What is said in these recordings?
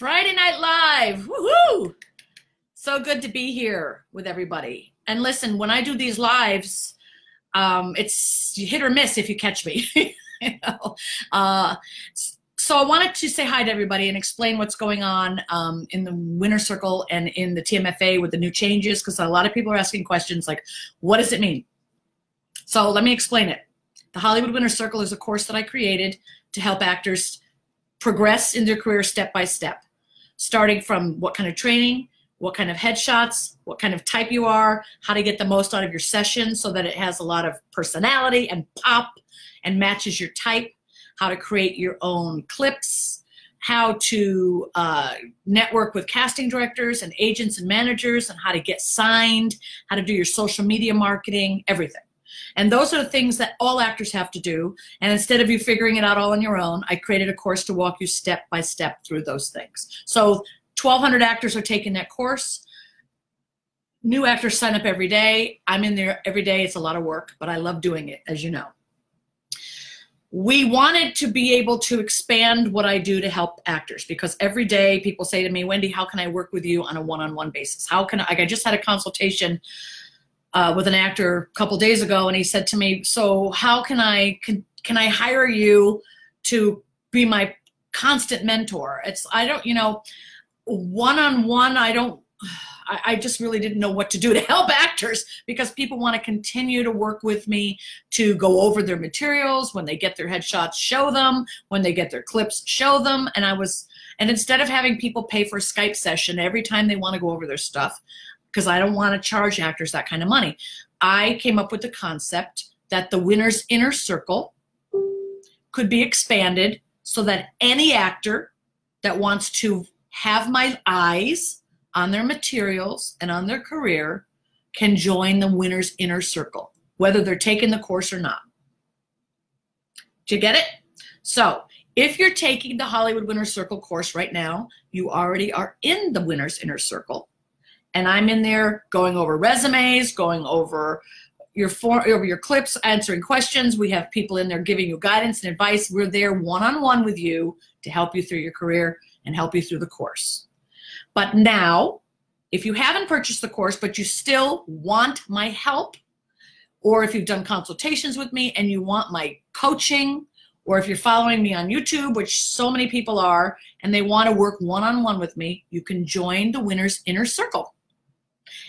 Friday Night Live. Woohoo! So good to be here with everybody. And listen, when I do these lives, it's hit or miss if you catch me. you know? So I wanted to say hi to everybody and explain what's going on in the Winner's Circle and in the TMFA with the new changes, because a lot of people are asking questions like, what does it mean? So let me explain it. The Hollywood Winner's Circle is a course that I created to help actors progress in their career step by step, starting from what kind of training, what kind of headshots, what kind of type you are, how to get the most out of your session so that it has a lot of personality and pop and matches your type, how to create your own clips, how to network with casting directors and agents and managers, and how to get signed, how to do your social media marketing, everything. And those are the things that all actors have to do. And instead of you figuring it out all on your own, I created a course to walk you step by step through those things. So 1,200 actors are taking that course. New actors sign up every day. I'm in there every day. It's a lot of work, but I love doing it, as you know. We wanted to be able to expand what I do to help actors, because every day people say to me, Wendy, how can I work with you on a one-on-one basis? How can I just had a consultation with an actor a couple days ago, and he said to me, so how can I hire you to be my constant mentor? I don't, one-on-one, I just really didn't know what to do to help actors, because people want to continue to work with me to go over their materials. When they get their headshots, show them. When they get their clips, show them. And instead of having people pay for a Skype session every time they want to go over their stuff, because I don't want to charge actors that kind of money, I came up with the concept that the Winner's Inner Circle could be expanded so that any actor that wants to have my eyes on their materials and on their career can join the Winner's Inner Circle, whether they're taking the course or not. Do you get it? So if you're taking the Hollywood Winner's Circle course right now, you already are in the Winner's Inner Circle. And I'm in there going over resumes, going over your clips, answering questions. We have people in there giving you guidance and advice. We're there one-on-one with you to help you through your career and help you through the course. But now, if you haven't purchased the course, but you still want my help, or if you've done consultations with me and you want my coaching, or if you're following me on YouTube, which so many people are, and they want to work one-on-one with me, you can join the Winner's Inner Circle.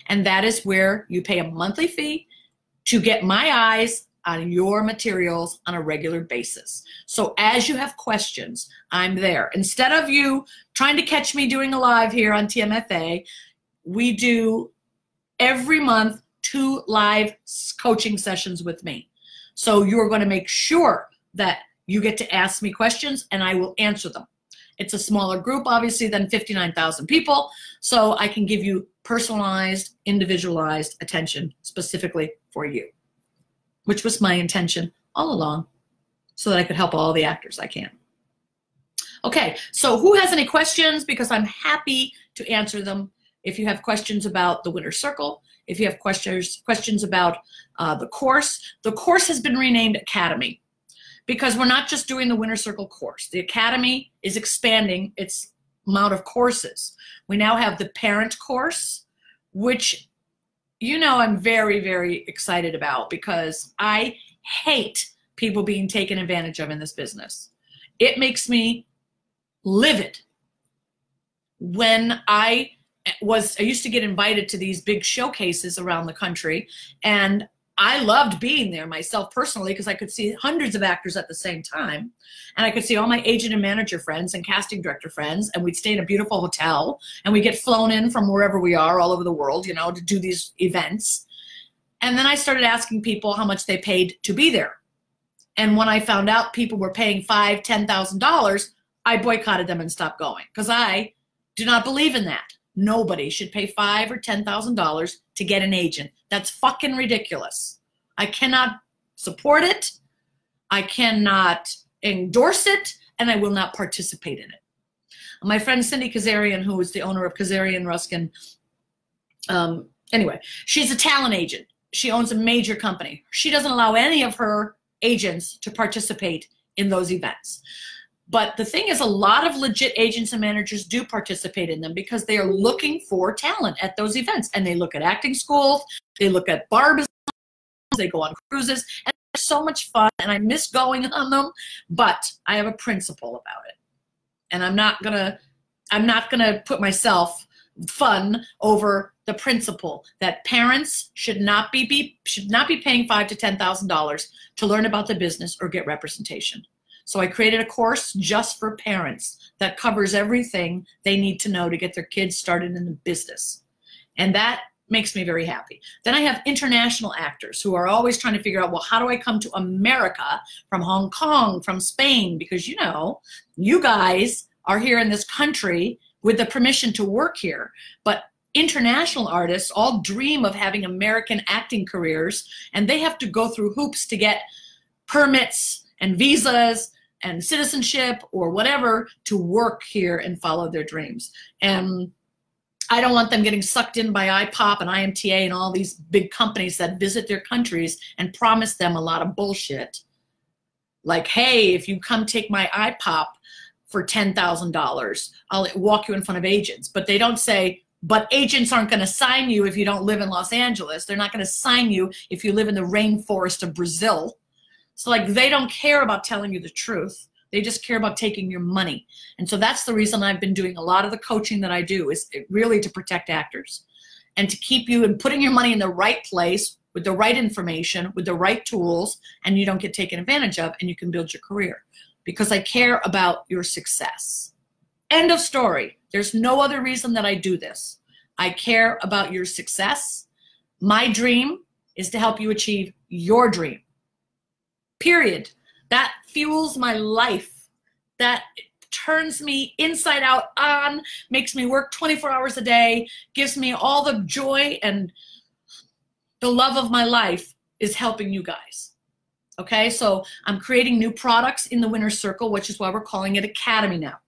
And that is where you pay a monthly fee to get my eyes on your materials on a regular basis. So as you have questions, I'm there. Instead of you trying to catch me doing a live here on TMFA, we do every month 2 live coaching sessions with me. So you're going to make sure that you get to ask me questions and I will answer them. It's a smaller group, obviously, than 59,000 people, so I can give you personalized, individualized attention specifically for you, which was my intention all along, so that I could help all the actors I can. Okay, so who has any questions? Because I'm happy to answer them. If you have questions about the Winner's Circle, if you have questions about the course has been renamed Academy, because we're not just doing the Winner's Circle course. The Academy is expanding its amount of courses. We now have the Parent course, which I'm very, very excited about, because I hate people being taken advantage of in this business. It makes me livid when I used to get invited to these big showcases around the country, and I loved being there myself personally, because I could see hundreds of actors at the same time, and I could see all my agent and manager friends and casting director friends, and we'd stay in a beautiful hotel, and we get flown in from wherever we are all over the world, to do these events. And then I started asking people how much they paid to be there. And when I found out people were paying $5,000, $10,000, I boycotted them and stopped going, because I do not believe in that. Nobody should pay $5,000 or $10,000 to get an agent. That's fucking ridiculous. I cannot support it. I cannot endorse it, and I will not participate in it. My friend Cindy Kazarian, who is the owner of Kazarian Ruskin, anyway, she's a talent agent. She owns a major company. She doesn't allow any of her agents to participate in those events. But the thing is, a lot of legit agents and managers do participate in them because they are looking for talent at those events. And they look at acting schools, they look at barbers, they go on cruises, and they're so much fun, and I miss going on them, but I have a principle about it. And I'm not gonna put myself fun over the principle that parents should not be paying $5,000 to $10,000 to learn about the business or get representation. So I created a course just for parents that covers everything they need to know to get their kids started in the business. And that makes me very happy. Then I have international actors who are always trying to figure out, well, how do I come to America from Hong Kong, from Spain? Because, you know, you guys are here in this country with the permission to work here. But international artists all dream of having American acting careers, and they have to go through hoops to get permits and visas and citizenship or whatever to work here and follow their dreams. And I don't want them getting sucked in by IPOP and IMTA and all these big companies that visit their countries and promise them a lot of bullshit. Like, hey, if you come take my IPOP for $10,000, I'll walk you in front of agents. But they don't say, but agents aren't going to sign you if you don't live in Los Angeles. They're not going to sign you if you live in the rainforest of Brazil. So like, they don't care about telling you the truth. They just care about taking your money. And so that's the reason I've been doing a lot of the coaching that I do, is really to protect actors and to keep you and putting your money in the right place with the right information, with the right tools, and you don't get taken advantage of, and you can build your career, because I care about your success. End of story. There's no other reason that I do this. I care about your success. My dream is to help you achieve your dream. Period. That fuels my life. That turns me inside out on, makes me work 24 hours a day, gives me all the joy, and the love of my life is helping you guys. Okay, so I'm creating new products in the Winner's Circle, which is why we're calling it Academy now,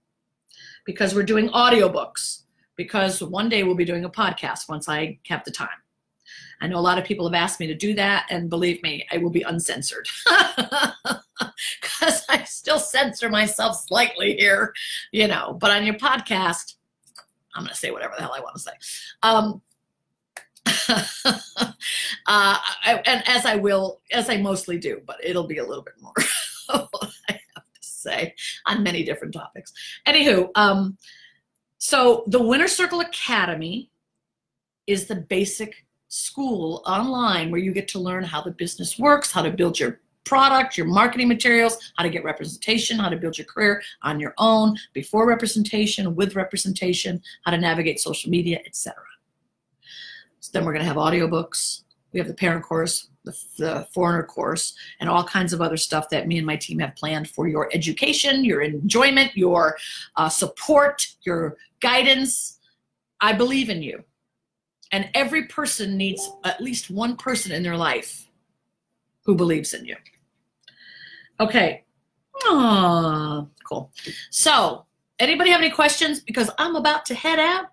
because we're doing audiobooks, because one day we'll be doing a podcast once I have the time. I know a lot of people have asked me to do that, and believe me, I will be uncensored because I still censor myself slightly here, you know, but on your podcast, I'm going to say whatever the hell I want to say. And as I mostly do, but it'll be a little bit more, I have to say, on many different topics. Anywho, so the Winner's Circle Academy is the basic school online where you get to learn how the business works, how to build your product, your marketing materials, how to get representation, how to build your career on your own, before representation, with representation, how to navigate social media, etc. So then we're going to have audiobooks. We have the parent course, the foreigner course, and all kinds of other stuff that me and my team have planned for your education, your enjoyment, your support, your guidance. I believe in you. And every person needs at least one person in their life who believes in you. Okay. Aww, cool. So, anybody have any questions? Because I'm about to head out.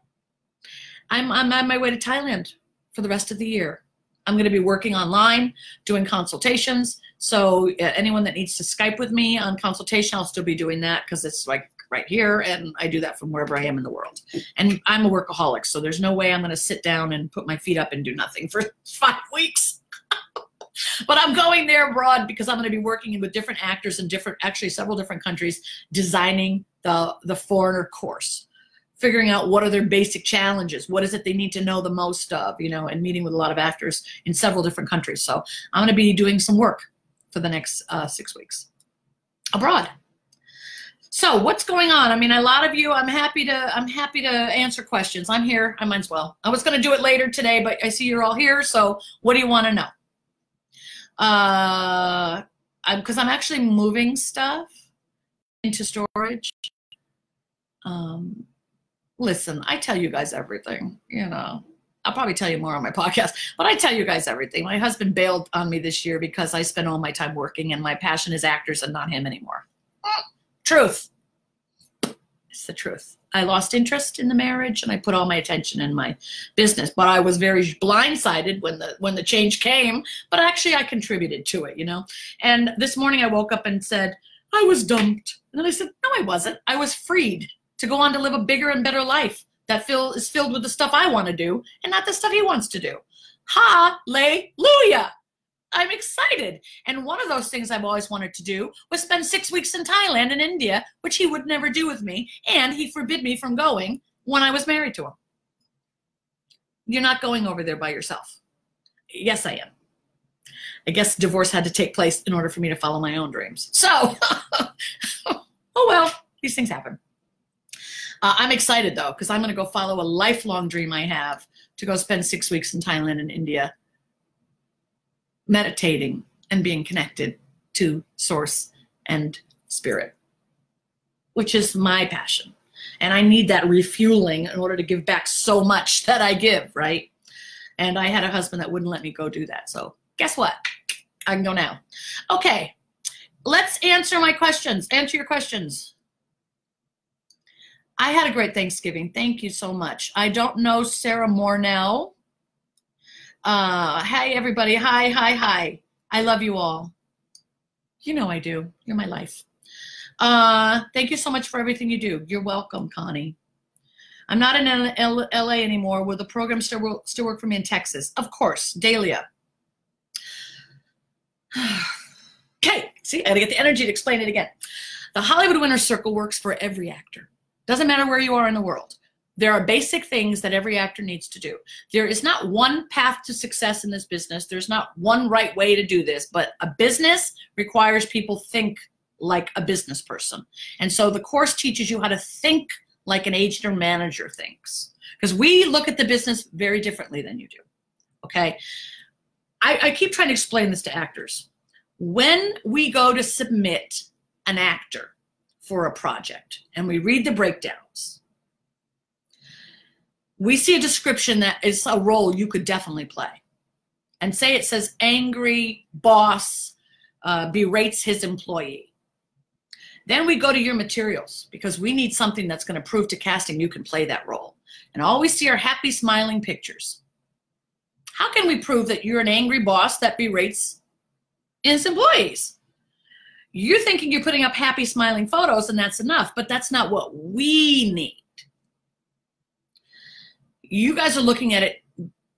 I'm on my way to Thailand for the rest of the year. I'm going to be working online, doing consultations. So anyone that needs to Skype with me on consultation, I'll still be doing that because it's like right here, and I do that from wherever I am in the world. And I'm a workaholic, so there's no way I'm going to sit down and put my feet up and do nothing for 5 weeks. But I'm going there abroad because I'm going to be working with different actors in actually several different countries, designing the foreigner course, figuring out what are their basic challenges, what is it they need to know the most of, you know, and meeting with a lot of actors in several different countries. So I'm going to be doing some work for the next 6 weeks abroad. So what's going on? I mean, a lot of you, I'm happy to answer questions. I'm here. I might as well. I was going to do it later today, but I see you're all here. So what do you want to know? Because I'm actually moving stuff into storage. Listen, I tell you guys everything, you know. I'll probably tell you more on my podcast, but I tell you guys everything. My husband bailed on me this year because I spent all my time working, and my passion is actors and not him anymore. Truth. It's the truth. I lost interest in the marriage, and I put all my attention in my business. But I was very blindsided when the change came. But actually, I contributed to it, you know. And this morning, I woke up and said, I was dumped. And then I said, no, I wasn't. I was freed to go on to live a bigger and better life that is filled with the stuff I want to do and not the stuff he wants to do. Hallelujah. I'm excited. And one of those things I've always wanted to do was spend 6 weeks in Thailand and India, which he would never do with me. And he forbid me from going when I was married to him. You're not going over there by yourself. Yes, I am. I guess divorce had to take place in order for me to follow my own dreams. So, oh well, these things happen. I'm excited though, because I'm going to go follow a lifelong dream I have to go spend 6 weeks in Thailand and India, meditating and being connected to source and spirit, which is my passion. And I need that refueling in order to give back so much that I give, right? And I had a husband that wouldn't let me go do that. So guess what? I can go now. Okay, let's answer my questions. Answer your questions. I had a great Thanksgiving. Thank you so much. I don't know Sarah Mornell. Hi, everybody. Hi. I love you all. You know I do. You're my life. Thank you so much for everything you do. You're welcome, Connie. I'm not in LA anymore. Will the program still work for me in Texas? Of course. Dahlia. Okay. See, I had to get the energy to explain it again. The Hollywood Winner's Circle works for every actor. Doesn't matter where you are in the world. There are basic things that every actor needs to do. There is not one path to success in this business. There's not one right way to do this, but a business requires people think like a business person. And so the course teaches you how to think like an agent or manager thinks, because we look at the business very differently than you do, okay? I keep trying to explain this to actors. When we go to submit an actor for a project and we read the breakdowns, we see a description that is a role you could definitely play. And say it says angry boss berates his employee. Then we go to your materials because we need something that's going to prove to casting you can play that role. And all we see are happy, smiling pictures. How can we prove that you're an angry boss that berates his employees? You're thinking you're putting up happy, smiling photos and that's enough, but that's not what we need. You guys are looking at it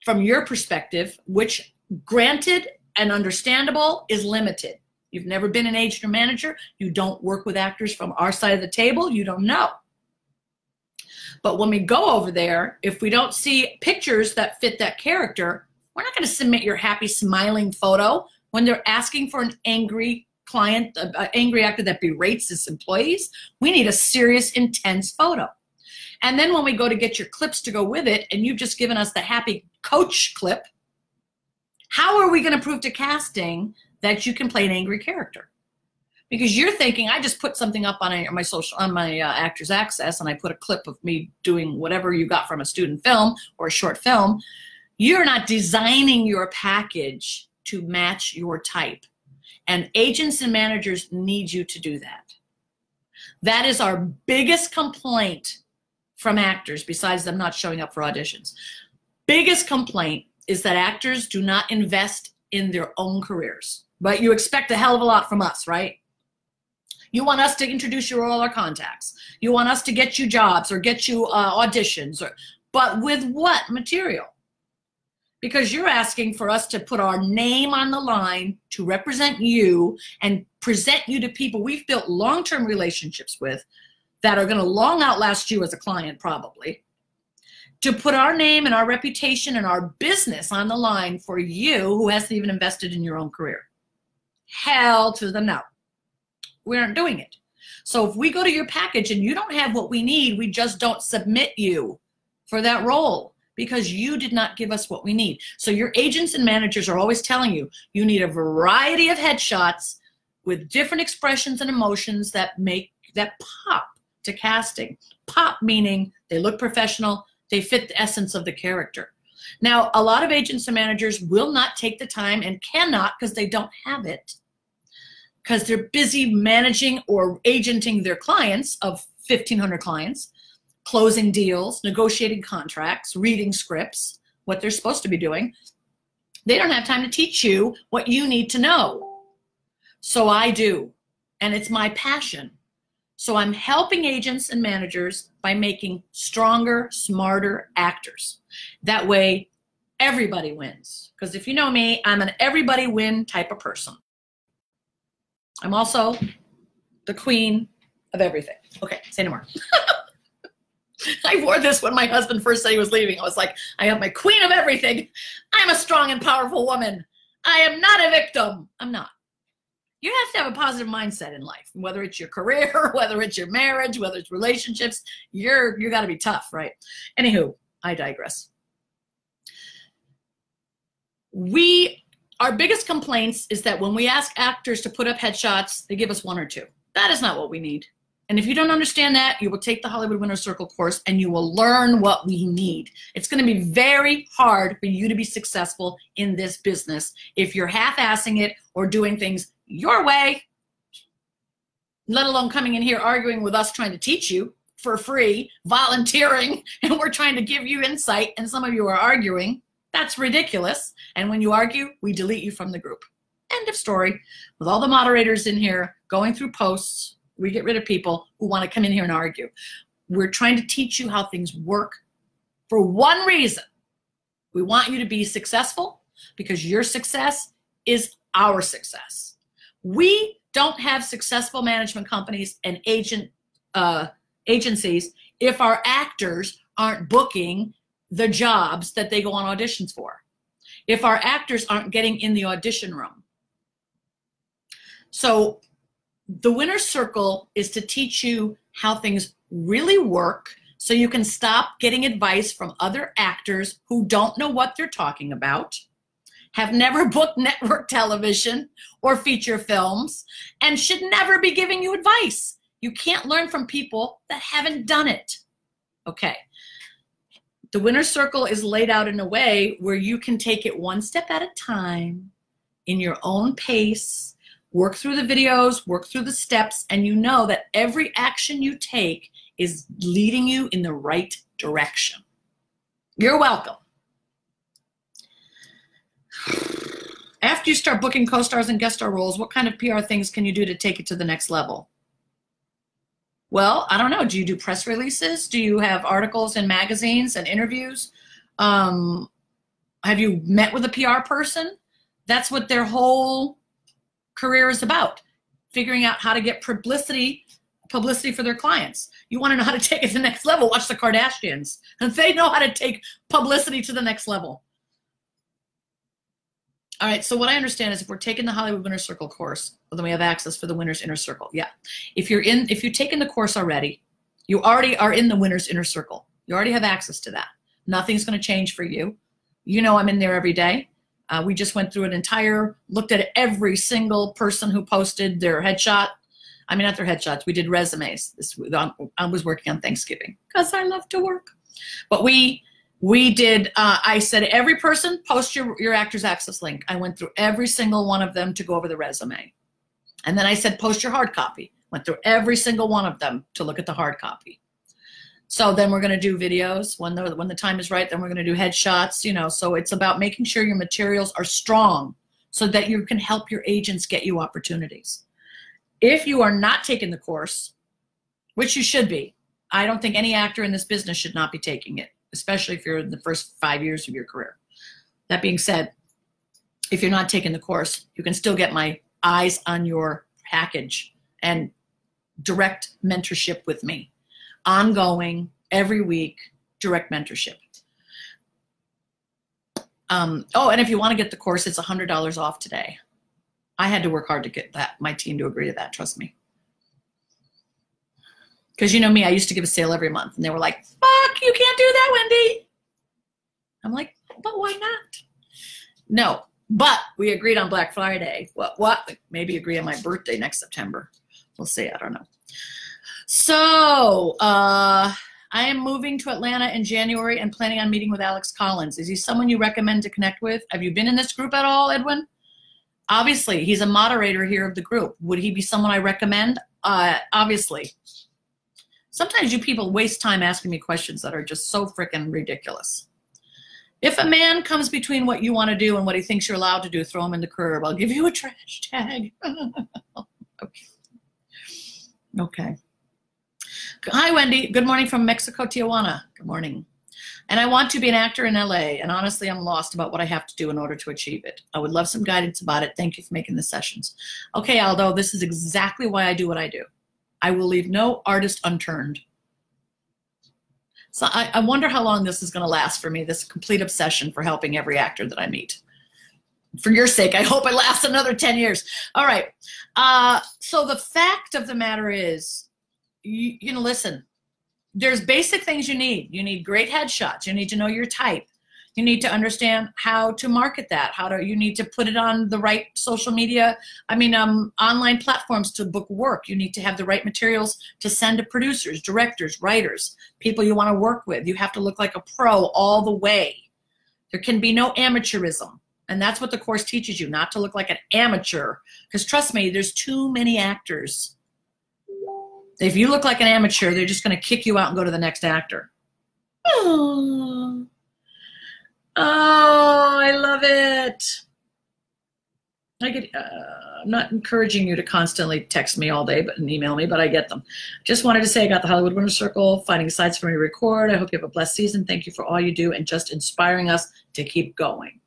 from your perspective, which granted and understandable is limited. You've never been an agent or manager. You don't work with actors from our side of the table. You don't know. But when we go over there, if we don't see pictures that fit that character, we're not going to submit your happy, smiling photo when they're asking for an angry client, an angry actor that berates his employees. We need a serious, intense photo. And then when we go to get your clips to go with it, and you've just given us the happy coach clip, how are we going to prove to casting that you can play an angry character? Because you're thinking, I just put something up on my Actors Access, and I put a clip of me doing whatever you got from a student film or a short film. You're not designing your package to match your type. And agents and managers need you to do that. That is our biggest complaint from actors, besides them not showing up for auditions. Biggest complaint is that actors do not invest in their own careers. But you expect a hell of a lot from us, right? You want us to introduce you to all our contacts. You want us to get you jobs or get you auditions. But with what material? Because you're asking for us to put our name on the line to represent you and present you to people we've built long-term relationships with that are going to long outlast you as a client probably, to put our name and our reputation and our business on the line for you who hasn't even invested in your own career. Hell to the no. We aren't doing it. So if we go to your package and you don't have what we need, we just don't submit you for that role because you did not give us what we need. So your agents and managers are always telling you, you need a variety of headshots with different expressions and emotions that pop to casting. Pop meaning they look professional, they fit the essence of the character. Now, a lot of agents and managers will not take the time and cannot because they don't have it, because they're busy managing or agenting their clients of 1,500 clients, closing deals, negotiating contracts, reading scripts, what they're supposed to be doing. They don't have time to teach you what you need to know. So I do, and it's my passion So I'm helping agents and managers by making stronger, smarter actors. That way, everybody wins. Because if you know me, I'm an everybody win type of person. I'm also the queen of everything. Okay, say no more. I wore this when my husband first said he was leaving. I was like, I am my queen of everything. I'm a strong and powerful woman. I am not a victim. I'm not. You have to have a positive mindset in life, whether it's your career, whether it's your marriage, whether it's relationships. You got to be tough, right? Anywho, I digress. Our biggest complaints is that when we ask actors to put up headshots, they give us one or two. That is not what we need. And if you don't understand that, you will take the Hollywood Winner's Circle course and you will learn what we need. It's going to be very hard for you to be successful in this business if you're half-assing it or doing things your way, let alone coming in here arguing with us trying to teach you for free, volunteering, and we're trying to give you insight, and some of you are arguing. That's ridiculous. And when you argue, we delete you from the group. End of story. With all the moderators in here going through posts, we get rid of people who want to come in here and argue. We're trying to teach you how things work for one reason. We want you to be successful because your success is our success. We don't have successful management companies and agencies if our actors aren't booking the jobs that they go on auditions for, if our actors aren't getting in the audition room. So the Winner's Circle is to teach you how things really work so you can stop getting advice from other actors who don't know what they're talking about, have never booked network television or feature films, and should never be giving you advice. You can't learn from people that haven't done it. Okay. The Winner's Circle is laid out in a way where you can take it one step at a time in your own pace, work through the videos, work through the steps, and you know that every action you take is leading you in the right direction. You're welcome. After you start booking co-stars and guest star roles, what kind of PR things can you do to take it to the next level? Well, I don't know. Do you do press releases? Do you have articles in magazines and interviews? Have you met with a PR person? That's what their whole career is about, figuring out how to get publicity for their clients. You want to know how to take it to the next level, watch the Kardashians. And they know how to take publicity to the next level. All right, so what I understand is if we're taking the Hollywood Winner's Circle course, well, then we have access for the Winner's Inner Circle. Yeah. If you've taken the course already, you already are in the Winner's Inner Circle. You already have access to that. Nothing's going to change for you. You know I'm in there every day. We just went through looked at every single person who posted their headshot. I mean, not their headshots. We did resumes. I was working on Thanksgiving because I love to work. But we did, I said, every person post your Actors Access link. I went through every single one of them to go over the resume. And then I said, post your hard copy. Went through every single one of them to look at the hard copy. So then we're going to do videos when the time is right. Then we're going to do headshots, so it's about making sure your materials are strong so that you can help your agents get you opportunities. If you are not taking the course, which you should be, I don't think any actor in this business should not be taking it, especially if you're in the first 5 years of your career. That being said, if you're not taking the course, you can still get my eyes on your package and direct mentorship with me. Ongoing, every week, direct mentorship. Oh, and if you want to get the course, it's $100 off today. I had to work hard to get my team to agree to that, trust me. Because you know me, I used to give a sale every month, and they were like, fuck, you can't do that, Wendy. I'm like, but why not? No, but we agreed on Black Friday. What? Maybe agree on my birthday next September. We'll see, I don't know. So I am moving to Atlanta in January and planning on meeting with Alex Collins. Is he someone you recommend to connect with? Have you been in this group at all, Edwin? Obviously, he's a moderator here of the group. Would he be someone I recommend? Obviously. Sometimes you people waste time asking me questions that are just so freaking ridiculous. If a man comes between what you want to do and what he thinks you're allowed to do, throw him in the curb. I'll give you a trash tag. Okay. Okay. Hi, Wendy. Good morning from Mexico, Tijuana. Good morning. And I want to be an actor in LA. And honestly, I'm lost about what I have to do in order to achieve it. I would love some guidance about it. Thank you for making the sessions. Okay, Aldo, this is exactly why I do what I do. I will leave no artist unturned. So I wonder how long this is going to last for me, this complete obsession for helping every actor that I meet. For your sake, I hope it lasts another 10 years. All right. So the fact of the matter is, you know, listen, there's basic things you need. You need great headshots. You need to know your type. You need to understand how to market that. You need to put it on the right social media, online platforms to book work. You need to have the right materials to send to producers, directors, writers, people you want to work with. You have to look like a pro all the way. There can be no amateurism. And that's what the course teaches you, not to look like an amateur. Because trust me, there's too many actors. If you look like an amateur, they're just going to kick you out and go to the next actor. Oh, I love it. I'm not encouraging you to constantly text me all day and email me, but I get them. Just wanted to say I got the Hollywood Winner's Circle, finding sites for me to record. I hope you have a blessed season. Thank you for all you do and just inspiring us to keep going.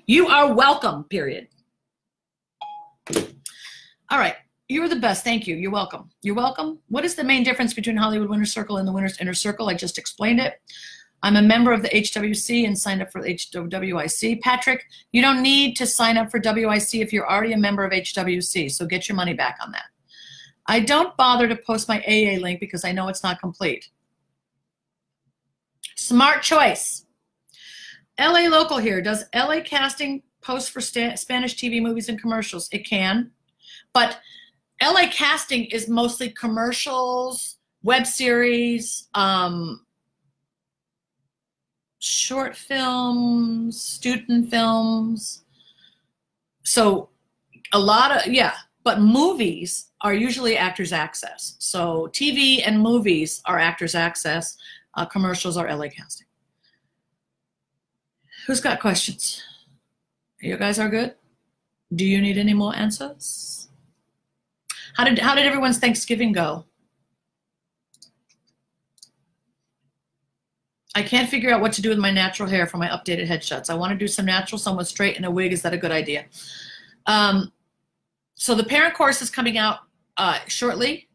You are welcome, period. All right. You're the best. Thank you. You're welcome. You're welcome. What is the main difference between Hollywood Winner's Circle and the Winner's Inner Circle? I just explained it. I'm a member of the HWC and signed up for the WIC. Patrick, you don't need to sign up for WIC if you're already a member of HWC, so get your money back on that. I don't bother to post my AA link because I know it's not complete. Smart choice. LA Local here. Does LA Casting post for Spanish TV movies and commercials? It can, but LA Casting is mostly commercials, web series, short films, student films. So a lot of, yeah, but movies are usually Actors Access. So TV and movies are Actors Access. Commercials are LA Casting. Who's got questions? You guys are good? Do you need any more answers? How did everyone's Thanksgiving go? I can't figure out what to do with my natural hair for my updated headshots. I want to do some natural, somewhat straight, and a wig. Is that a good idea? So the parent course is coming out shortly.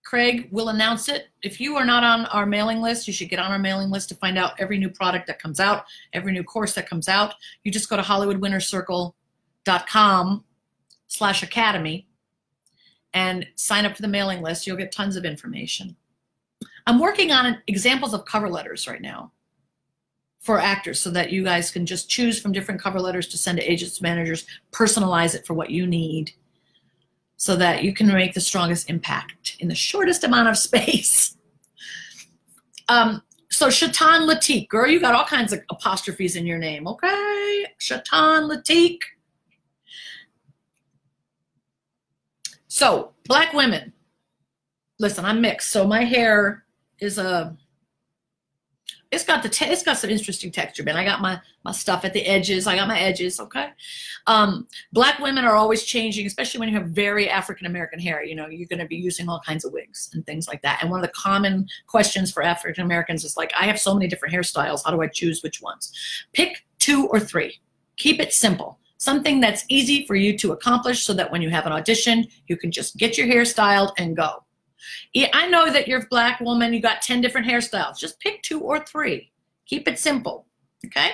Craig will announce it. If you are not on our mailing list, you should get on our mailing list to find out every new product that comes out, every new course that comes out. You just go to hollywoodwinnercircle.com/academy and sign up for the mailing list. You'll get tons of information. I'm working on examples of cover letters right now for actors so that you guys can just choose from different cover letters to send to agents, managers, personalize it for what you need so that you can make the strongest impact in the shortest amount of space. So Shaitan Latik, girl, you got all kinds of apostrophes in your name, okay? Shaitan Latik. So black women, listen, I'm mixed. So my hair is it's got some interesting texture, man. I got my stuff at the edges. I got my edges, okay? Black women are always changing, especially when you have very African-American hair. You know, you're going to be using all kinds of wigs and things like that. And one of the common questions for African-Americans is like, I have so many different hairstyles. How do I choose which ones? Pick 2 or 3. Keep it simple. Something that's easy for you to accomplish so that when you have an audition, you can just get your hair styled and go. Yeah, I know that you're a black woman, you got 10 different hairstyles. Just pick 2 or 3. Keep it simple, okay?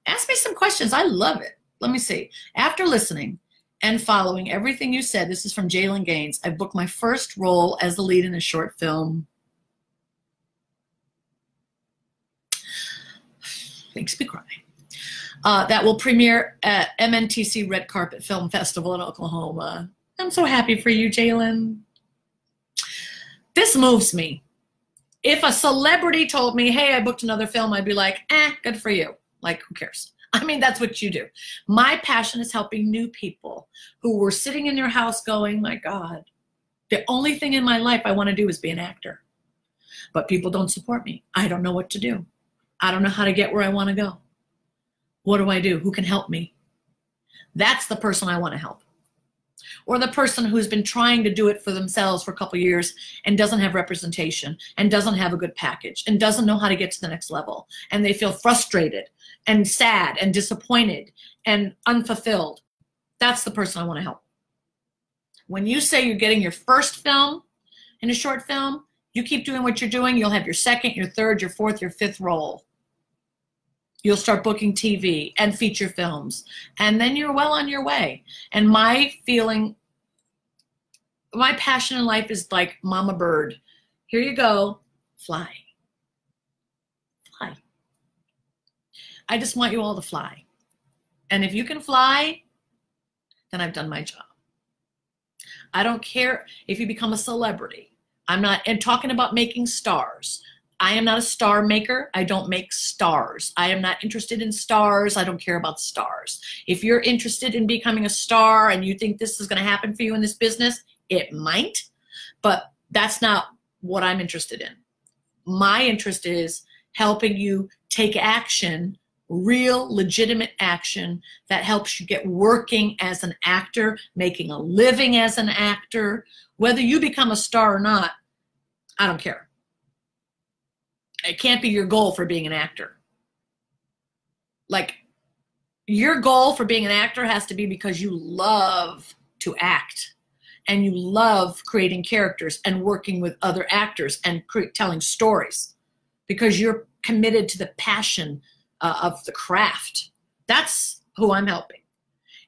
Ask me some questions. I love it. Let me see. After listening and following everything you said, this is from Jalen Gaines, I booked my first role as the lead in a short film. Makes me cry. That will premiere at MNTC Red Carpet Film Festival in Oklahoma. I'm so happy for you, Jalen. This moves me. If a celebrity told me, hey, I booked another film, I'd be like, good for you. Like, who cares? I mean, that's what you do. My passion is helping new people who were sitting in your house going, my God, the only thing in my life I want to do is be an actor. But people don't support me. I don't know what to do. I don't know how to get where I want to go. What do I do? Who can help me? That's the person I want to help. or the person who's been trying to do it for themselves for a couple of years and doesn't have representation and doesn't have a good package and doesn't know how to get to the next level, and they feel frustrated and sad and disappointed and unfulfilled. That's the person I want to help. When you say you're getting your first film in a short film, you keep doing what you're doing, you'll have your second, your third, your fourth, your fifth role. You'll start booking TV and feature films, and then you're well on your way. And my feeling, my passion in life is like mama bird. Here you go, fly. Fly. I just want you all to fly. And if you can fly, then I've done my job. I don't care if you become a celebrity. I'm not talking about making stars. I am not a star maker. I don't make stars. I am not interested in stars. I don't care about stars. If you're interested in becoming a star and you think this is going to happen for you in this business, it might, but that's not what I'm interested in. My interest is helping you take action, real legitimate action that helps you get working as an actor, making a living as an actor. Whether you become a star or not, I don't care. It can't be your goal for being an actor. Like, your goal for being an actor has to be because you love to act and you love creating characters and working with other actors and telling stories, because you're committed to the passion of the craft. That's who I'm helping.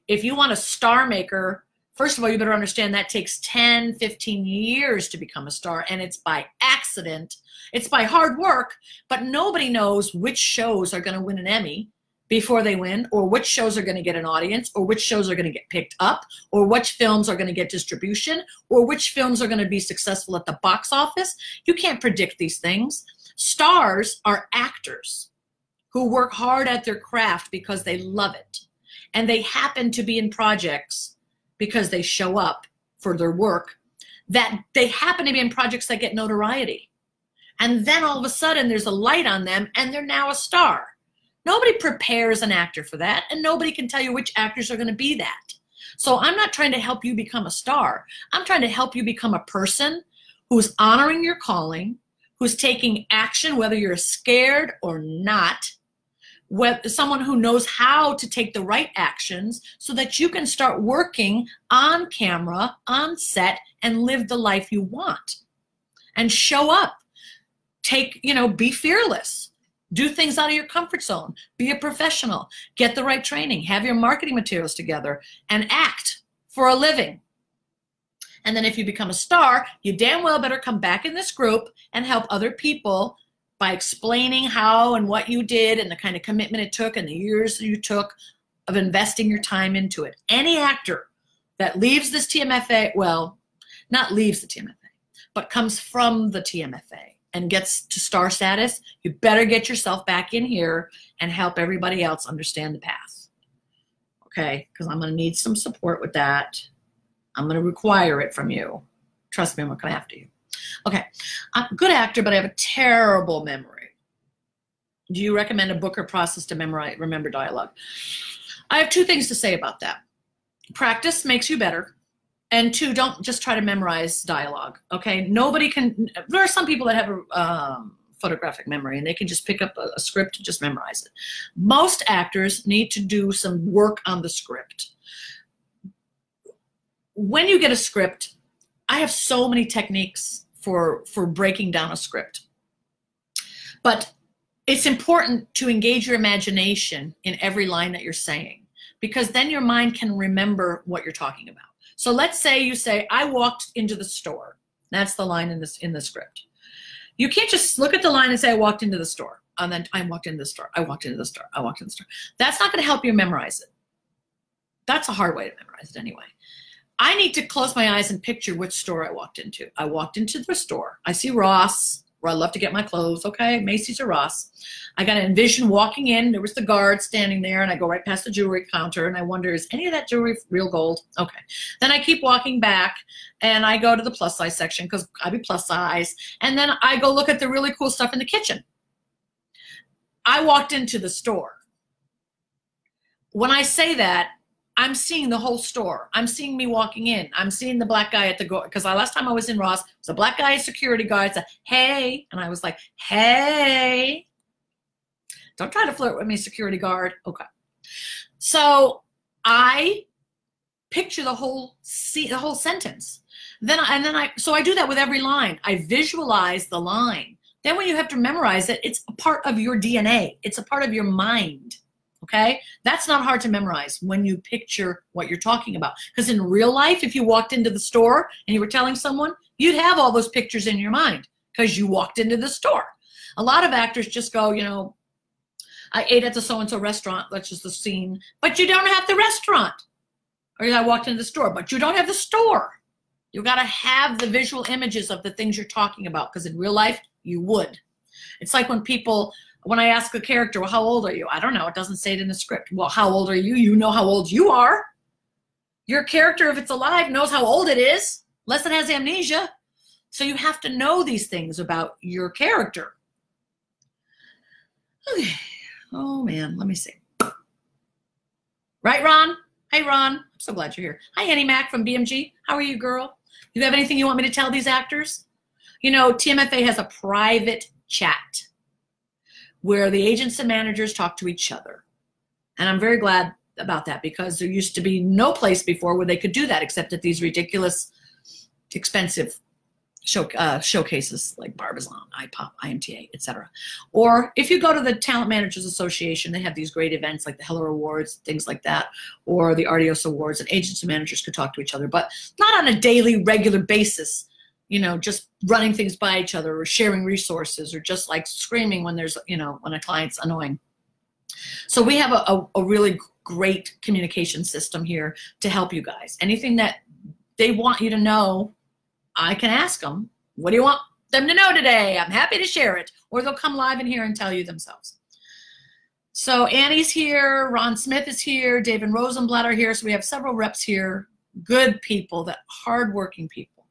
If you want a star maker, first of all, you better understand that takes 10, 15 years to become a star, and it's by accident. It's by hard work, but nobody knows which shows are going to win an Emmy before they win, or which shows are going to get an audience, or which shows are going to get picked up, or which films are going to get distribution, or which films are going to be successful at the box office. You can't predict these things. Stars are actors who work hard at their craft because they love it, and they happen to be in projects because they show up for their work, that they happen to be in projects that get notoriety. And then all of a sudden there's a light on them and they're now a star. Nobody prepares an actor for that, and nobody can tell you which actors are going to be that. So I'm not trying to help you become a star. I'm trying to help you become a person who's honoring your calling, who's taking action, whether you're scared or not, someone who knows how to take the right actions so that you can start working on camera, on set, and live the life you want. And show up. Be fearless. Do things out of your comfort zone. Be a professional. Get the right training. Have your marketing materials together and act for a living. And then if you become a star, you damn well better come back in this group and help other people by explaining how and what you did and the kind of commitment it took and the years you took of investing your time into it. Any actor that leaves this TMFA, well, not leaves the TMFA, but comes from the TMFA and gets to star status, you better get yourself back in here and help everybody else understand the path. Okay, because I'm going to need some support with that. I'm going to require it from you. Trust me, I'm not going to have to. Okay, I'm a good actor, but I have a terrible memory. Do you recommend a book or process to remember dialogue? I have two things to say about that. Practice makes you better. And two, don't just try to memorize dialogue, okay? Nobody can, there are some people that have a photographic memory and they can just pick up a script and just memorize it. Most actors need to do some work on the script. When you get a script, I have so many techniques for breaking down a script. But it's important to engage your imagination in every line that you're saying, because then your mind can remember what you're talking about. So let's say you say, I walked into the store. That's the line in the script. You can't just look at the line and say, I walked into the store. And then I walked into the store. I walked into the store. I walked into the store. That's not going to help you memorize it. That's a hard way to memorize it anyway. I need to close my eyes and picture which store I walked into. I walked into the store. I see Ross, where I love to get my clothes. Okay, Macy's or Ross. I got to envision walking in. There was the guard standing there, and I go right past the jewelry counter, and I wonder, is any of that jewelry real gold? Okay. Then I keep walking back, and I go to the plus size section because I be plus size, and then I go look at the really cool stuff in the kitchen. I walked into the store. When I say that, I'm seeing the whole store. I'm seeing me walking in. I'm seeing the black guy at the door. Because last time I was in Ross, it was a black guy, security guard, said, hey. And I was like, hey. Don't try to flirt with me, security guard. Okay. So I picture the whole sentence. So I do that with every line. I visualize the line. Then when you have to memorize it, it's a part of your DNA. It's a part of your mind. Okay? That's not hard to memorize when you picture what you're talking about. Because in real life, if you walked into the store and you were telling someone, you'd have all those pictures in your mind because you walked into the store. A lot of actors just go, you know, I ate at the so-and-so restaurant, that's just the scene, but you don't have the restaurant. Or I walked into the store, but you don't have the store. You got to have the visual images of the things you're talking about, because in real life, you would. It's like when I ask a character, well, how old are you? I don't know. It doesn't say it in the script. Well, how old are you? You know how old you are. Your character, if it's alive, knows how old it is, unless it has amnesia. So you have to know these things about your character. Okay. Oh, man. Let me see. Right, Ron? Hey, Ron. I'm so glad you're here. Hi, Annie Mac from BMG. How are you, girl? You have anything you want me to tell these actors? You know, TMFA has a private chat where the agents and managers talk to each other. And I'm very glad about that, because there used to be no place before where they could do that except at these ridiculous, expensive showcases like Barbizon, IPOP, IMTA, etc. Or if you go to the Talent Managers Association, they have these great events like the Heller Awards, things like that, or the Artios Awards, and agents and managers could talk to each other, but not on a daily, regular basis, you know, just running things by each other or sharing resources or just like screaming when there's, you know, when a client's annoying. So we have a really great communication system here to help you guys. Anything that they want you to know, I can ask them, what do you want them to know today? I'm happy to share it. Or they'll come live in here and tell you themselves. So Annie's here, Ron Smith is here, David Rosenblatt are here. So we have several reps here, good people, that hardworking people.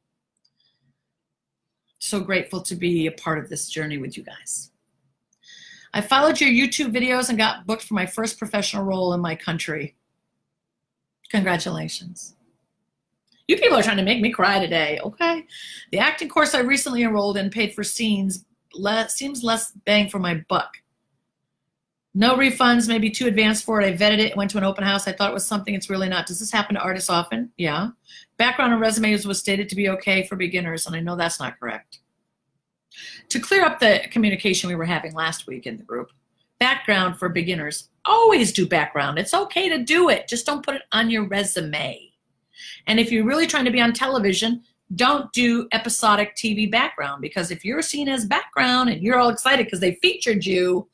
So grateful to be a part of this journey with you guys. I followed your YouTube videos and got booked for my first professional role in my country. Congratulations. You people are trying to make me cry today, okay? The acting course I recently enrolled in paid for scenes seems less bang for my buck. No refunds, maybe too advanced for it. I vetted it, went to an open house. I thought it was something it's really not. Does this happen to artists often? Yeah. Background and resumes was stated to be okay for beginners, and I know that's not correct. To clear up the communication we were having last week in the group, background for beginners, always do background. It's okay to do it. Just don't put it on your resume. And if you're really trying to be on television, don't do episodic TV background, because if you're seen as background and you're all excited because they featured you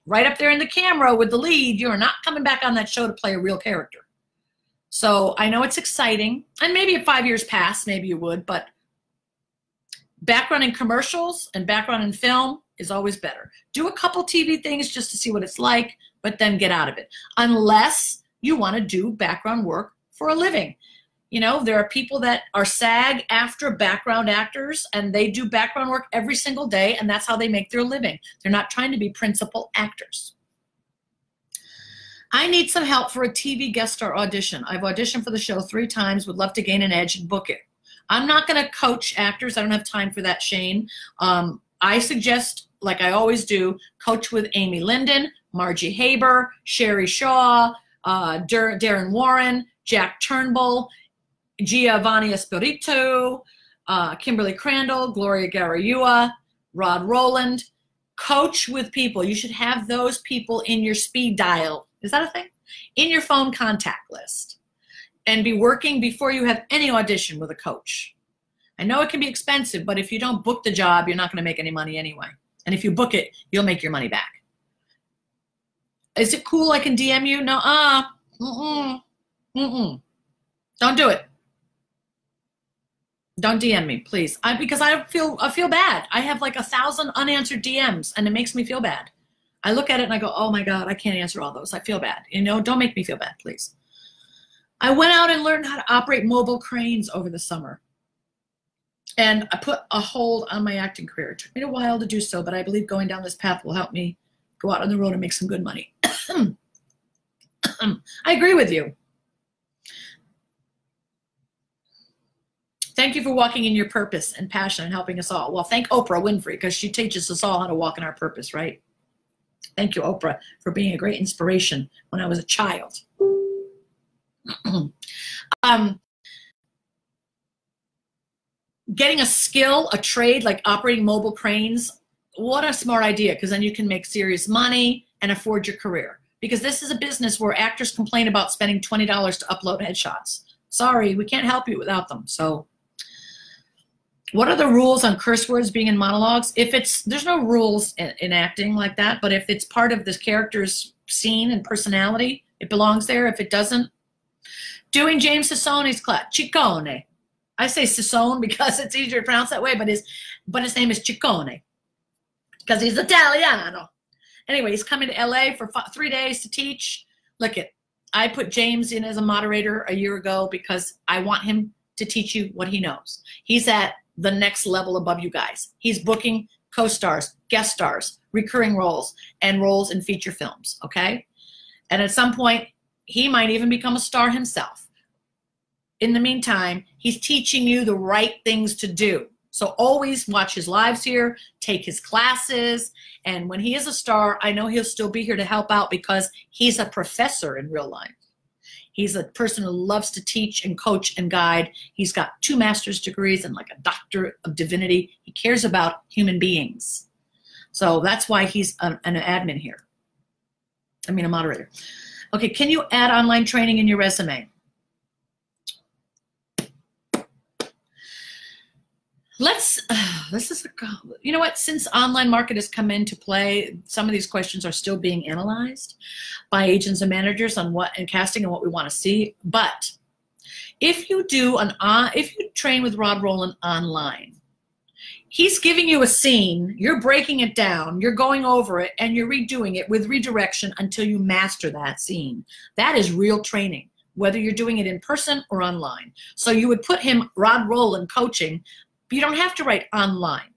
right up there in the camera with the lead, you're not coming back on that show to play a real character. So I know it's exciting, and maybe if 5 years pass, maybe you would, but background in commercials and background in film is always better. Do a couple TV things just to see what it's like, but then get out of it, unless you want to do background work for a living. You know, there are people that are SAG-AFTRA background actors, and they do background work every single day, and that's how they make their living. They're not trying to be principal actors. I need some help for a TV guest star audition. I've auditioned for the show 3 times, would love to gain an edge and book it. I'm not going to coach actors. I don't have time for that, Shane. I suggest, like I always do, coach with Amy Linden, Margie Haber, Sherry Shaw, Darren Warren, Jack Turnbull, Giovanni Espirito, Kimberly Crandall, Gloria Garayua, Rod Rowland. Coach with people. You should have those people in your speed dial. Is that a thing? In your phone contact list. And be working before you have any audition with a coach. I know it can be expensive, but if you don't book the job, you're not going to make any money anyway. And if you book it, you'll make your money back. Is it cool I can DM you? No, Don't do it. Don't DM me, please. Because I feel bad. I have like 1,000 unanswered DMs, and it makes me feel bad. I look at it and I go, oh my God, I can't answer all those. I feel bad. You know, don't make me feel bad, please. I went out and learned how to operate mobile cranes over the summer. And I put a hold on my acting career. It took me a while to do so, but I believe going down this path will help me go out on the road and make some good money. I agree with you. Thank you for walking in your purpose and passion and helping us all. Well, thank Oprah Winfrey, because she teaches us all how to walk in our purpose, right? Thank you, Oprah, for being a great inspiration when I was a child. Getting a skill, a trade like operating mobile cranes, what a smart idea, because then you can make serious money and afford your career. Because this is a business where actors complain about spending $20 to upload headshots. Sorry, we can't help you without them. So what are the rules on curse words being in monologues? There's no rules in acting like that, but if it's part of this character's scene and personality, it belongs there. If it doesn't, doing James Sissone's class, Ciccone. I say Sissone because it's easier to pronounce that way, but his name is Ciccone because he's Italiano. Anyway, he's coming to LA for 3 days to teach. Look I put James in as a moderator a year ago because I want him to teach you what he knows. He's at the next level above you guys. He's booking co-stars, guest stars, recurring roles, and roles in feature films, okay? And at some point, he might even become a star himself. In the meantime, he's teaching you the right things to do. So always watch his lives here, take his classes, and when he is a star, I know he'll still be here to help out because he's a professor in real life. He's a person who loves to teach and coach and guide. He's got 2 master's degrees and like a doctorate of divinity. He cares about human beings. So that's why he's an admin here. I mean, a moderator. Okay, can you add online training in your resume? You know what, since online market has come into play, some of these questions are still being analyzed by agents and managers on what and casting and what we want to see. But if you train with Rod Roland online, he's giving you a scene, you're breaking it down, you're going over it, and you're redoing it with redirection until you master that scene. That is real training, whether you're doing it in person or online. So you would put him, Rod Roland, coaching. You don't have to write online,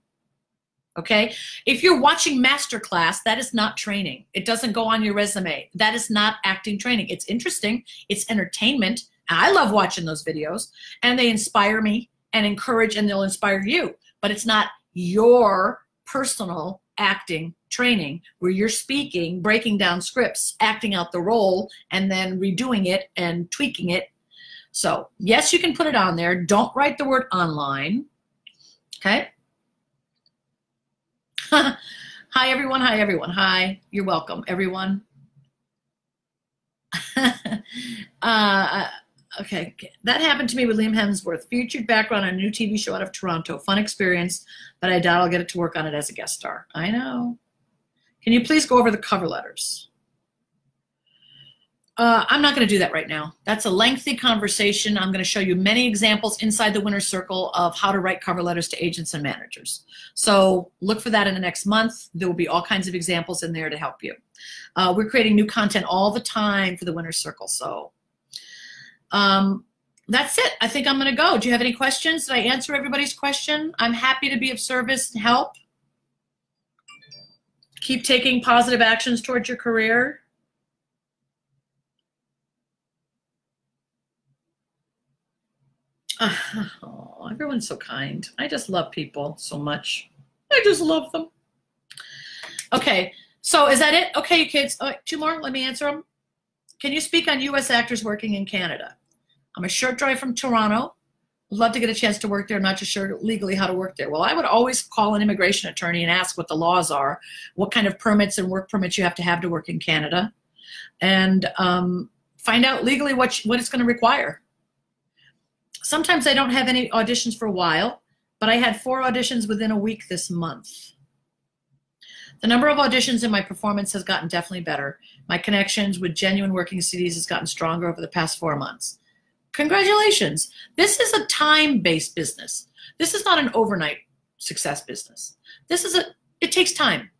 okay? If you're watching masterclass, that is not training. It doesn't go on your resume. That is not acting training. It's interesting. It's entertainment. I love watching those videos, and they inspire me and encourage, and they'll inspire you. But it's not your personal acting training where you're speaking, breaking down scripts, acting out the role, and then redoing it and tweaking it. So, yes, you can put it on there. Don't write the word online. Okay. Hi, everyone. Hi, everyone. Hi. You're welcome, everyone. Okay. That happened to me with Liam Hemsworth. Featured background on a new TV show out of Toronto. Fun experience, but I doubt I'll get it to work on it as a guest star. I know. Can you please go over the cover letters? I'm not going to do that right now. That's a lengthy conversation. I'm going to show you many examples inside the winner's circle of how to write cover letters to agents and managers. So look for that in the next month. There will be all kinds of examples in there to help you. We're creating new content all the time for the winner's circle. So that's it. I think I'm going to go. Do you have any questions? Did I answer everybody's question? I'm happy to be of service and help. Keep taking positive actions towards your career. Oh, everyone's so kind. I just love people so much. I just love them. Okay, so is that it? Okay, you kids. Oh, 2 more. Let me answer them. Can you speak on U.S. actors working in Canada? I'm a short drive from Toronto. Would love to get a chance to work there. I'm not just sure legally how to work there. Well, I would always call an immigration attorney and ask what the laws are, what kind of permits and work permits you have to work in Canada, and find out legally what it's going to require. Sometimes I don't have any auditions for a while, but I had 4 auditions within a week this month. The number of auditions in my performance has gotten definitely better. My connections with genuine working cities has gotten stronger over the past 4 months. Congratulations. This is a time-based business. This is not an overnight success business. It takes time.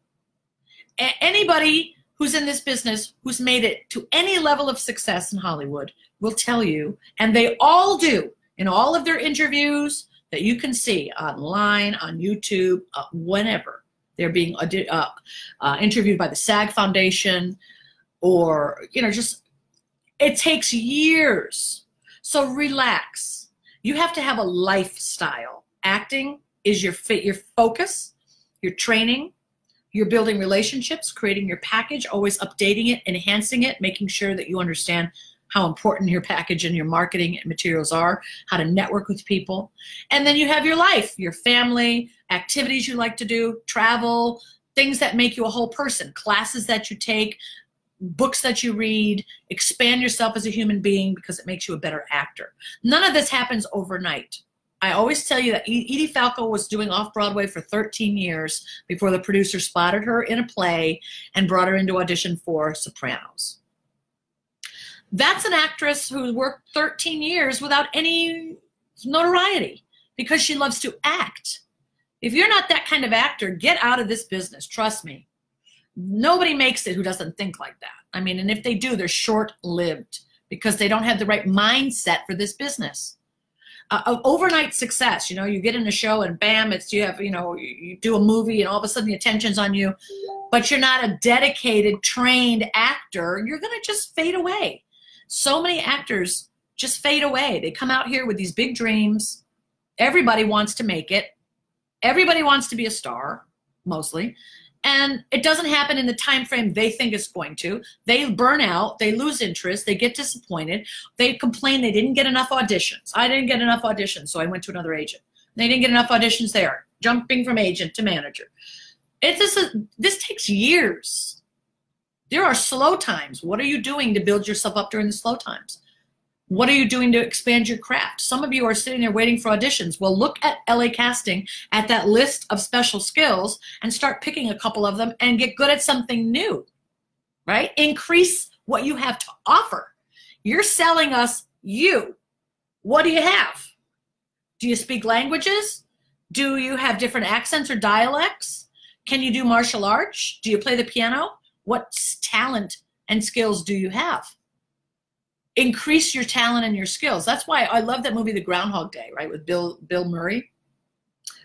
Anybody who's in this business, who's made it to any level of success in Hollywood will tell you, and they all do, in all of their interviews that you can see online, on YouTube, whenever they're being interviewed by the SAG Foundation, or, just, it takes years. So relax. You have to have a lifestyle. Acting is your focus, your training, you're building relationships, creating your package, always updating it, enhancing it, making sure that you understand how important your package and your marketing materials are, how to network with people. And then you have your life, your family, activities you like to do, travel, things that make you a whole person, classes that you take, books that you read, expand yourself as a human being because it makes you a better actor. None of this happens overnight. I always tell you that Edie Falco was doing off-Broadway for 13 years before the producer spotted her in a play and brought her into audition for Sopranos. That's an actress who worked 13 years without any notoriety because she loves to act. If you're not that kind of actor, get out of this business. Trust me. Nobody makes it who doesn't think like that. I mean, and if they do, they're short-lived because they don't have the right mindset for this business. Overnight success, you know, you get in a show and bam, you do a movie and all of a sudden the attention's on you, but you're not a dedicated, trained actor, you're going to just fade away. So many actors just fade away. They come out here with these big dreams. Everybody wants to make it. Everybody wants to be a star, mostly. And it doesn't happen in the time frame they think it's going to. They burn out. They lose interest. They get disappointed. They complain they didn't get enough auditions. I didn't get enough auditions, so I went to another agent. They didn't get enough auditions there. Jumping from agent to manager. This takes years. There are slow times. What are you doing to build yourself up during the slow times? What are you doing to expand your craft? Some of you are sitting there waiting for auditions. Well, look at LA Casting, at that list of special skills, and start picking a couple of them and get good at something new, right? Increase what you have to offer. You're selling us you. What do you have? Do you speak languages? Do you have different accents or dialects? Can you do martial arts? Do you play the piano? What talent and skills do you have? Increase your talent and your skills. That's why I love that movie, The Groundhog Day, right, with Bill Murray,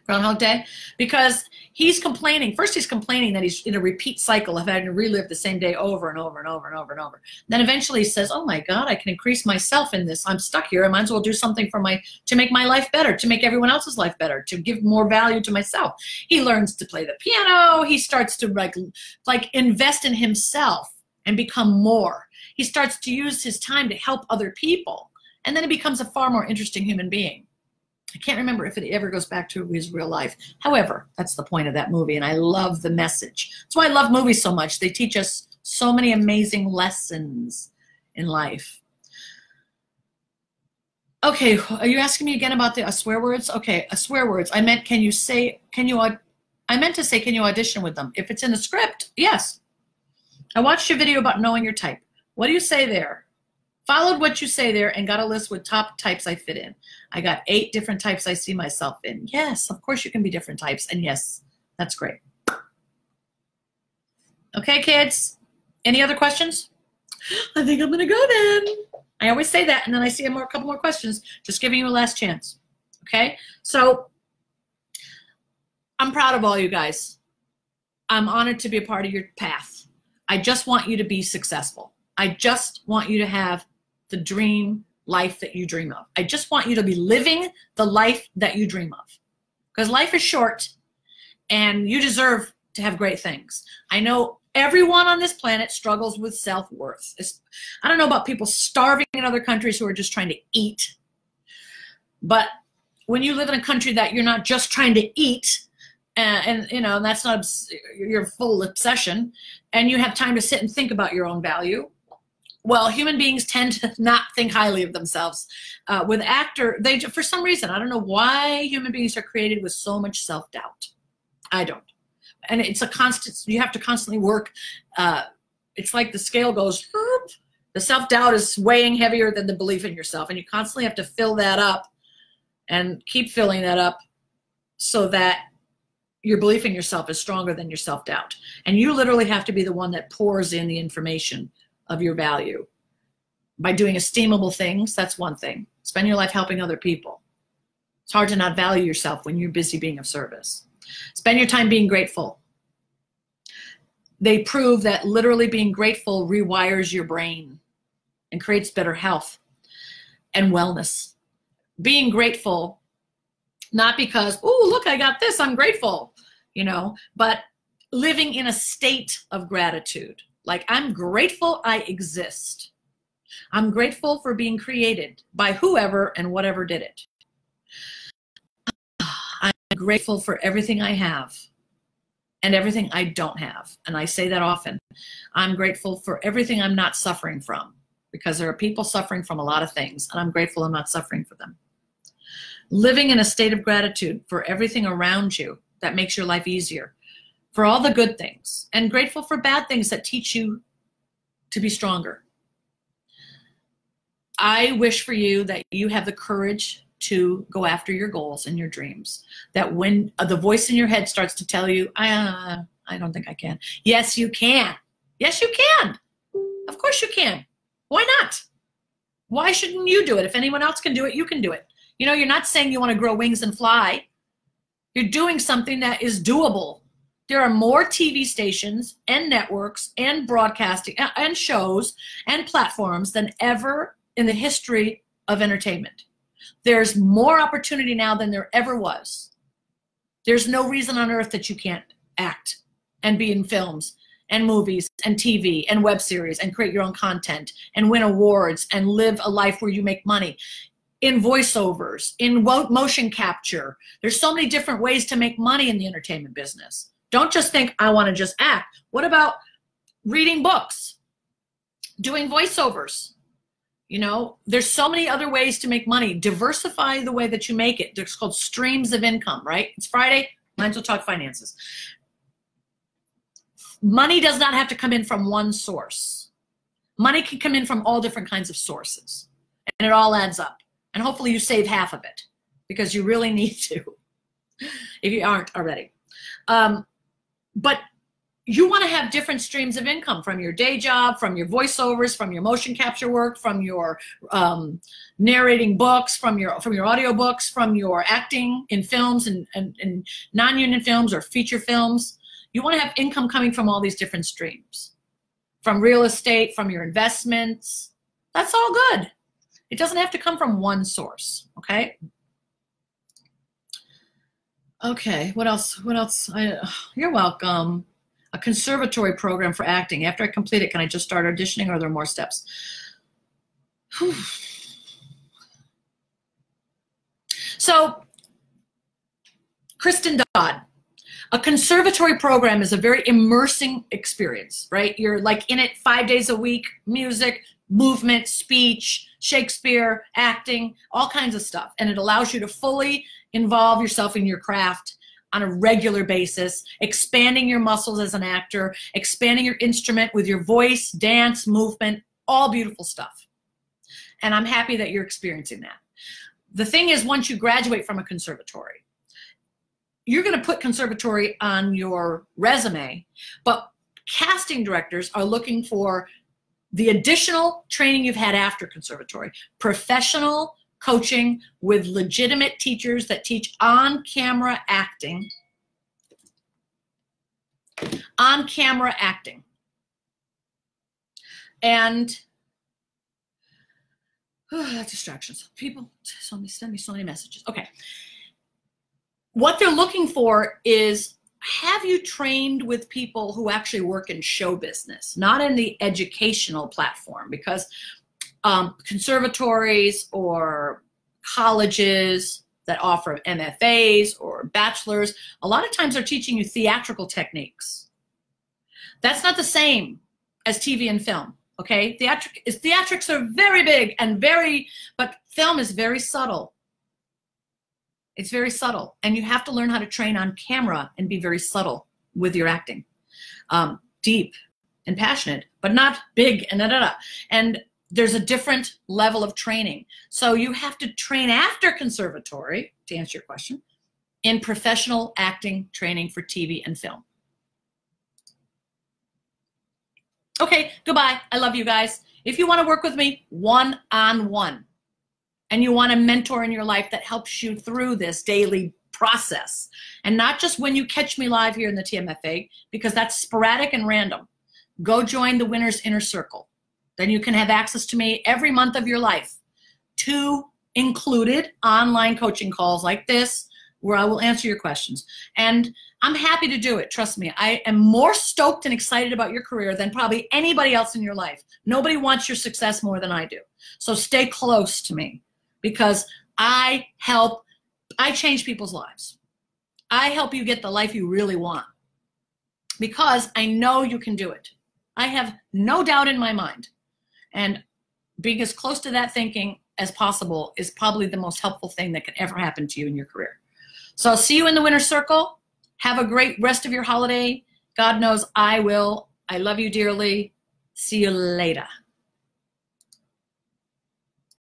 Groundhog Day, because he's complaining. First, he's complaining that he's in a repeat cycle of having to relive the same day over and over and over and over and over. Then eventually he says, oh my God, I can increase myself in this. I'm stuck here. I might as well do something to make my life better, to make everyone else's life better, to give more value to myself. He learns to play the piano. He starts to like invest in himself and become more. He starts to use his time to help other people. And then he becomes a far more interesting human being. I can't remember if it ever goes back to his real life. However, that's the point of that movie, and I love the message. That's why I love movies so much. They teach us so many amazing lessons in life. Okay, are you asking me again about the swear words? Okay, swear words. I meant, can you audition with them? If it's in the script, yes. I watched your video about knowing your type. What do you say there? Followed what you say there and got a list with top types I fit in. I got 8 different types I see myself in. Yes, of course you can be different types. And yes, that's great. Okay, kids. Any other questions? I think I'm going to go then. I always say that, and then I see a couple more questions. Just giving you a last chance. Okay? So I'm proud of all you guys. I'm honored to be a part of your path. I just want you to be successful. I just want you to have the dream life that you dream of. I just want you to be living the life that you dream of. Because life is short and you deserve to have great things. I know everyone on this planet struggles with self-worth. I don't know about people starving in other countries who are just trying to eat. But when you live in a country that you're not just trying to eat, and you know, that's not your full obsession, and you have time to sit and think about your own value, well, human beings tend to not think highly of themselves. With for some reason, I don't know why human beings are created with so much self-doubt. I don't. And it's a constant, you have to constantly work. It's like the scale goes, the self-doubt is weighing heavier than the belief in yourself. And you constantly have to fill that up and keep filling that up so that your belief in yourself is stronger than your self-doubt. And you literally have to be the one that pours in the information of your value. By doing esteemable things, that's one thing. Spend your life helping other people. It's hard to not value yourself when you're busy being of service. Spend your time being grateful. They prove that literally being grateful rewires your brain and creates better health and wellness. being grateful, not because, oh, look, I got this, I'm grateful, you know, but living in a state of gratitude. Like, I'm grateful I exist. I'm grateful for being created by whoever and whatever did it. I'm grateful for everything I have and everything I don't have. And I say that often. I'm grateful for everything I'm not suffering from, because there are people suffering from a lot of things, and I'm grateful I'm not suffering for them. Living in a state of gratitude for everything around you that makes your life easier, for all the good things, and grateful for bad things that teach you to be stronger. I wish for you that you have the courage to go after your goals and your dreams, that when the voice in your head starts to tell you, I don't think I can. Yes, you can. Yes, you can. Of course you can. Why not? Why shouldn't you do it? If anyone else can do it, you can do it. You know, you're not saying you want to grow wings and fly. You're doing something that is doable. There are more TV stations and networks and broadcasting and shows and platforms than ever in the history of entertainment. There's more opportunity now than there ever was. There's no reason on earth that you can't act and be in films and movies and TV and web series and create your own content and win awards and live a life where you make money. In voiceovers, in motion capture. There's so many different ways to make money in the entertainment business. Don't just think, I want to just act. What about reading books, doing voiceovers? You know, there's so many other ways to make money. Diversify the way that you make it. It's called streams of income, right? It's Friday, might as well talk finances. Money does not have to come in from one source. Money can come in from all different kinds of sources, and it all adds up. And hopefully you save half of it, because you really need to, if you aren't already. But you want to have different streams of income from your day job, from your voiceovers, from your motion capture work, from your narrating books, from your audio books, from your acting in films and non-union films or feature films. You want to have income coming from all these different streams, from real estate, from your investments. That's all good. It doesn't have to come from one source, okay? Okay, what else? What else? You're welcome. A conservatory program for acting. After I complete it, can I just start auditioning, or are there more steps? Whew. So, Kristen Dodd, a conservatory program is a very immersing experience, right? You're like in it 5 days a week, music, movement, speech, Shakespeare, acting, all kinds of stuff. And it allows you to fully involve yourself in your craft on a regular basis, expanding your muscles as an actor, expanding your instrument with your voice, dance, movement, all beautiful stuff. And I'm happy that you're experiencing that. The thing is, once you graduate from a conservatory, you're going to put conservatory on your resume, but casting directors are looking for the additional training you've had after conservatory, professional coaching with legitimate teachers that teach on-camera acting. On-camera acting. And distractions. People send me so many messages. Okay. What they're looking for is, have you trained with people who actually work in show business, not in the educational platform? Because conservatories or colleges that offer MFAs or bachelors, a lot of times they're teaching you theatrical techniques. That's not the same as TV and film, okay? Theatrics are very big and but film is very subtle. It's very subtle, and you have to learn how to train on camera and be very subtle with your acting. Deep and passionate, but not big and da-da-da. And there's a different level of training. So you have to train after conservatory, to answer your question, in professional acting training for TV and film. Okay, goodbye. I love you guys. If you want to work with me one-on-one, and you want a mentor in your life that helps you through this daily process, and not just when you catch me live here in the TMFA, because that's sporadic and random, go join the Winner's Inner Circle. Then you can have access to me every month of your life, 2 included online coaching calls like this, where I will answer your questions. And I'm happy to do it. Trust me. I am more stoked and excited about your career than probably anybody else in your life. Nobody wants your success more than I do. So stay close to me, because I change people's lives. I help you get the life you really want, because I know you can do it. I have no doubt in my mind. And being as close to that thinking as possible is probably the most helpful thing that can ever happen to you in your career. So I'll see you in the winner's circle. Have a great rest of your holiday. God knows I will. I love you dearly. See you later.